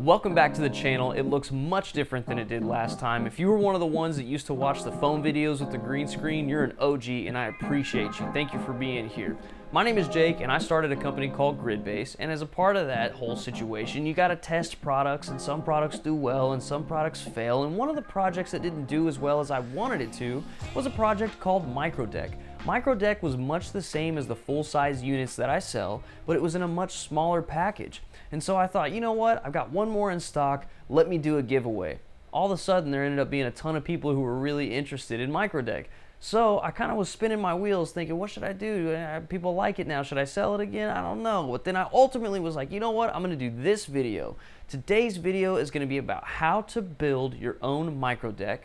Welcome back to the channel. It looks much different than it did last time. If you were one of the ones that used to watch the phone videos with the green screen, you're an OG and I appreciate you. Thank you for being here. My name is Jake and I started a company called Gridbase, and as a part of that whole situation, you gotta test products, and some products do well and some products fail, and one of the projects that didn't do as well as I wanted it to was a project called Microdeck. Microdeck was much the same as the full-size units that I sell, but it was in a much smaller package. And so I thought, you know what, I've got one more in stock, let me do a giveaway. All of a sudden there ended up being a ton of people who were really interested in Microdeck. So I kind of was spinning my wheels thinking, what should I do? People like it now, should I sell it again? I don't know. But then I ultimately was like, you know what, I'm gonna do this video. Today's video is gonna be about how to build your own Microdeck.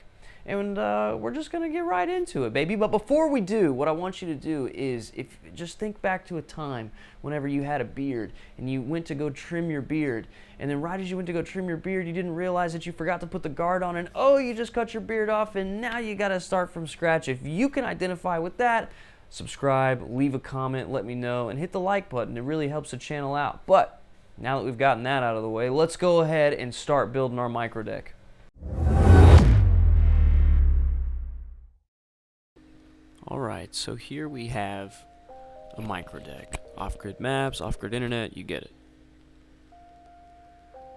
And we're just gonna get right into it, baby. But before we do, what I want you to do is just think back to a time whenever you had a beard and you went to go trim your beard, and then right as you went to go trim your beard, you didn't realize that you forgot to put the guard on, and oh, you just cut your beard off, and now you gotta start from scratch. If you can identify with that, subscribe, leave a comment, let me know, and hit the like button. It really helps the channel out. But now that we've gotten that out of the way, let's go ahead and start building our Microdeck. Alright, so here we have a Microdeck. Off-grid maps, off-grid internet, you get it.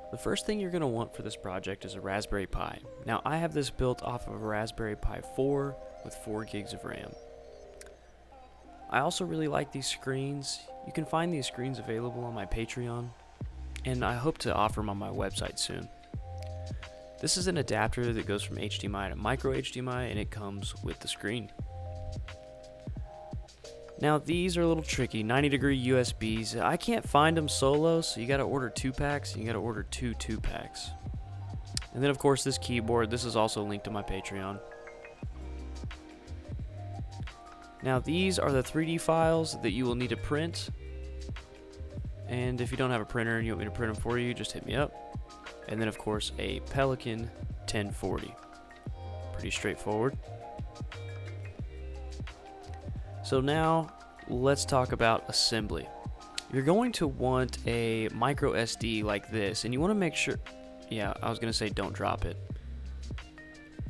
The first thing you're going to want for this project is a Raspberry Pi. Now I have this built off of a Raspberry Pi 4 with 4 gigs of RAM. I also really like these screens. You can find these screens available on my Patreon, and I hope to offer them on my website soon. This is an adapter that goes from HDMI to micro HDMI, and it comes with the screen. Now these are a little tricky, 90-degree USBs. I can't find them solo, so you gotta order 2-packs, and you gotta order two 2-packs. And then of course this keyboard, this is also linked to my Patreon. Now these are the 3D files that you will need to print. And if you don't have a printer and you want me to print them for you, just hit me up. And then of course a Pelican 1040. Pretty straightforward. So now let's talk about assembly. You're going to want a micro SD like this, and you want to make sure, yeah, I was going to say don't drop it.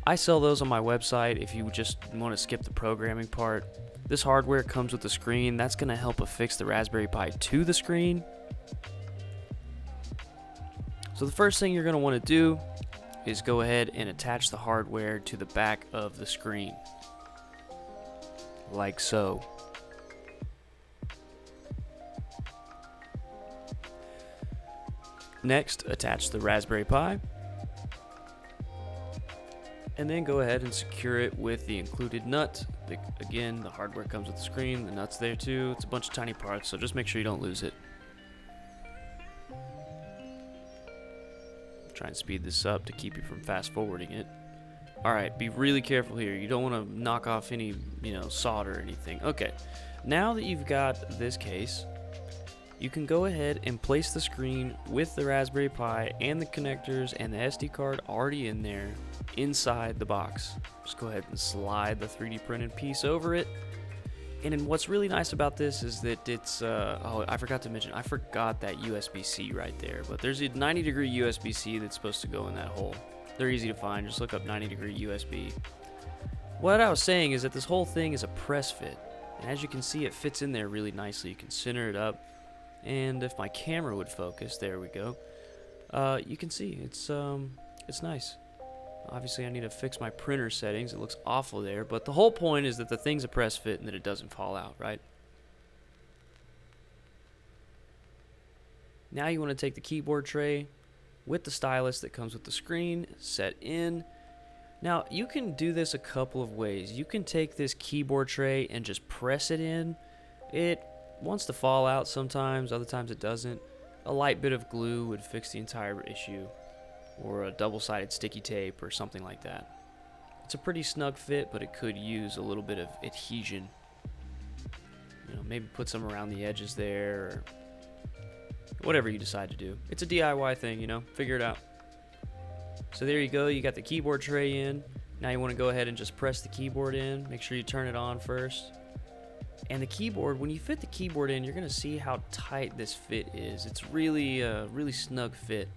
I sell those on my website if you just want to skip the programming part. This hardware comes with the screen. That's going to help affix the Raspberry Pi to the screen. So the first thing you're going to want to do is go ahead and attach the hardware to the back of the screen. Like so. Next, attach the Raspberry Pi, and then go ahead and secure it with the included nut. Again, the hardware comes with the screen, the nut's there too. It's a bunch of tiny parts, so just make sure you don't lose it. Try and speed this up to keep you from fast forwarding it. Alright, be really careful here. You don't want to knock off any, solder or anything. Okay, now that you've got this case, you can go ahead and place the screen with the Raspberry Pi and the connectors and the SD card already in there inside the box. Just go ahead and slide the 3D printed piece over it. And then what's really nice about this is that it's, oh, I forgot to mention, I forgot that USB-C right there. But there's a 90-degree USB-C that's supposed to go in that hole. They're easy to find, just look up 90-degree USB. What I was saying is that this whole thing is a press fit, and as you can see, it fits in there really nicely. You can center it up, and if my camera would focus, there we go. You can see it's nice. Obviously I need to fix my printer settings, it looks awful there, but the whole point is that the thing's a press fit and that it doesn't fall out, right? Now you want to take the keyboard tray with the stylus that comes with the screen, set in. Now you can do this a couple of ways. You can take this keyboard tray and just press it in. It wants to fall out sometimes, other times it doesn't. A light bit of glue would fix the entire issue, or a double-sided sticky tape or something like that. It's a pretty snug fit, but it could use a little bit of adhesion. Maybe put some around the edges there, or whatever you decide to do. It's a DIY thing, figure it out. So there you go, you got the keyboard tray in. Now you want to go ahead and just press the keyboard in. Make sure you turn it on first. And the keyboard, when you fit the keyboard in, you're going to see how tight this fit is. It's really a really snug fit.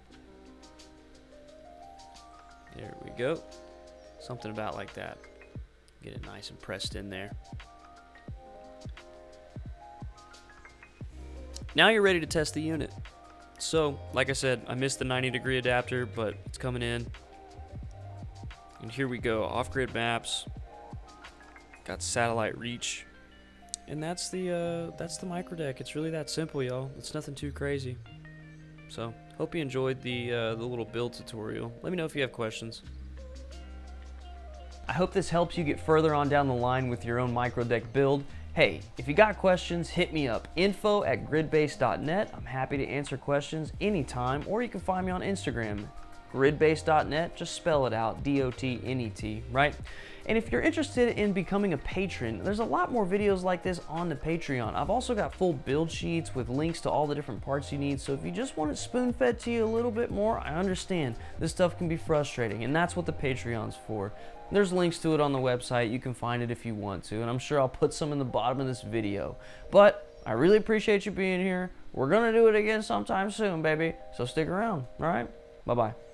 There we go. Something about like that. Get it nice and pressed in there. Now you're ready to test the unit. So, like I said, I missed the 90-degree adapter, but it's coming in. And here we go, off-grid maps. Got satellite reach. And that's the micro deck. It's really that simple, y'all. It's nothing too crazy. So, hope you enjoyed the little build tutorial. Let me know if you have questions. I hope this helps you get further on down the line with your own micro deck build. Hey, if you got questions, hit me up, info@gridbase.net. I'm happy to answer questions anytime, or you can find me on Instagram, gridbase.net, just spell it out, D-O-T-N-E-T, right? And if you're interested in becoming a patron, there's a lot more videos like this on the Patreon. I've also got full build sheets with links to all the different parts you need, so if you just want it spoon-fed to you a little bit more, I understand. This stuff can be frustrating, and that's what the Patreon's for. There's links to it on the website. You can find it if you want to, and I'm sure I'll put some in the bottom of this video. But I really appreciate you being here. We're gonna do it again sometime soon, baby, so stick around, all right? Bye-bye.